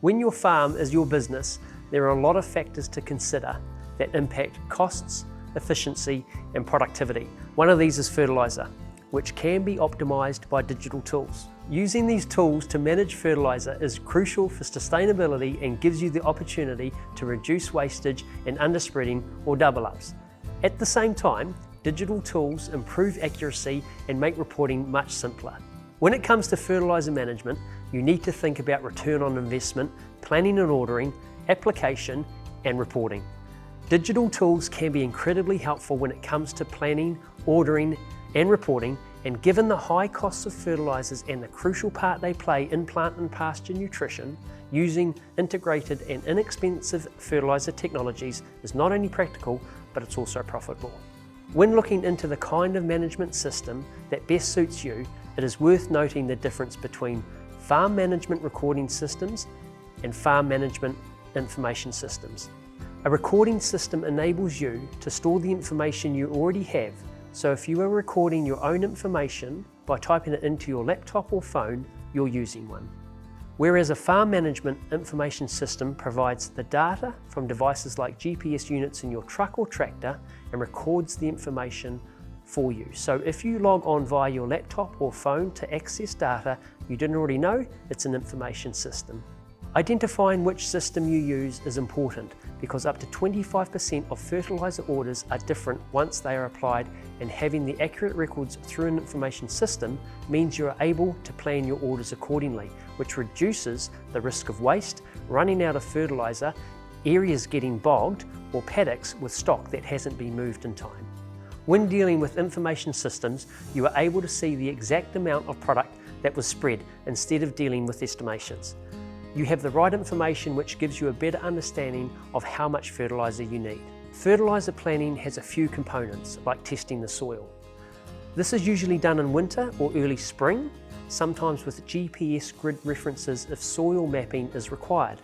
When your farm is your business, there are a lot of factors to consider that impact costs, efficiency and productivity. One of these is fertiliser, which can be optimised by digital tools. Using these tools to manage fertiliser is crucial for sustainability and gives you the opportunity to reduce wastage and underspreading or double-ups. At the same time, digital tools improve accuracy and make reporting much simpler. When it comes to fertiliser management, you need to think about return on investment, planning and ordering, application and reporting. Digital tools can be incredibly helpful when it comes to planning, ordering and reporting, and given the high costs of fertilisers and the crucial part they play in plant and pasture nutrition, using integrated and inexpensive fertiliser technologies is not only practical, but it's also profitable. When looking into the kind of management system that best suits you, it is worth noting the difference between farm management recording systems and farm management information systems. A recording system enables you to store the information you already have. So if you are recording your own information by typing it into your laptop or phone, you're using one. Whereas a farm management information system provides the data from devices like GPS units in your truck or tractor and records the information for you. So if you log on via your laptop or phone to access data you didn't already know, it's an information system. Identifying which system you use is important because up to 25% of fertiliser orders are different once they are applied, and having the accurate records through an information system means you are able to plan your orders accordingly, which reduces the risk of waste, running out of fertiliser, areas getting bogged, or paddocks with stock that hasn't been moved in time. When dealing with information systems, you are able to see the exact amount of product that was spread instead of dealing with estimations. You have the right information which gives you a better understanding of how much fertiliser you need. Fertiliser planning has a few components, like testing the soil. This is usually done in winter or early spring, sometimes with GPS grid references if soil mapping is required.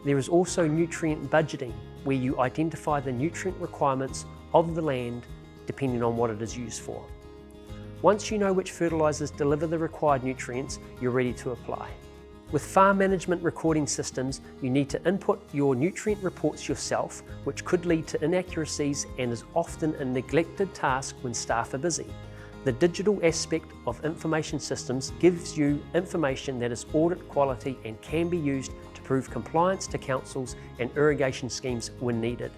There is also nutrient budgeting, where you identify the nutrient requirements of the land depending on what it is used for. Once you know which fertilisers deliver the required nutrients, you're ready to apply. With farm management recording systems, you need to input your nutrient reports yourself, which could lead to inaccuracies and is often a neglected task when staff are busy. The digital aspect of information systems gives you information that is audit quality and can be used to prove compliance to councils and irrigation schemes when needed.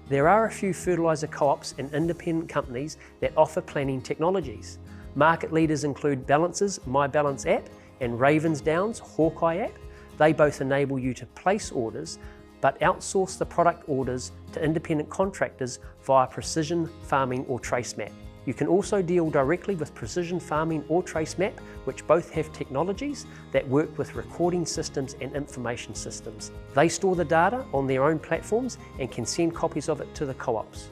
There are a few fertiliser co-ops and independent companies that offer planning technologies. Market leaders include Balance's My Balance app and Ravensdown's Hawkeye app. They both enable you to place orders but outsource the product orders to independent contractors via Precision Farming or TraceMap. You can also deal directly with Precision Farming or TraceMap, which both have technologies that work with recording systems and information systems. They store the data on their own platforms and can send copies of it to the co-ops.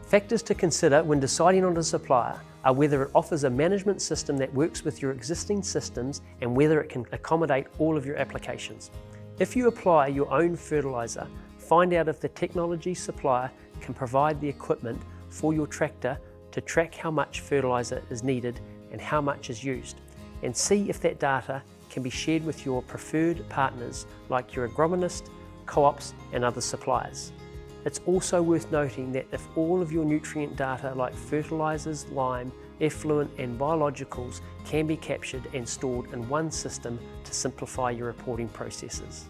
Factors to consider when deciding on a supplier are whether it offers a management system that works with your existing systems and whether it can accommodate all of your applications. If you apply your own fertiliser, find out if the technology supplier can provide the equipment for your tractor to track how much fertiliser is needed and how much is used, and see if that data can be shared with your preferred partners like your agronomist, co-ops and other suppliers. It's also worth noting that if all of your nutrient data like fertilisers, lime, effluent and biologicals can be captured and stored in one system to simplify your reporting processes.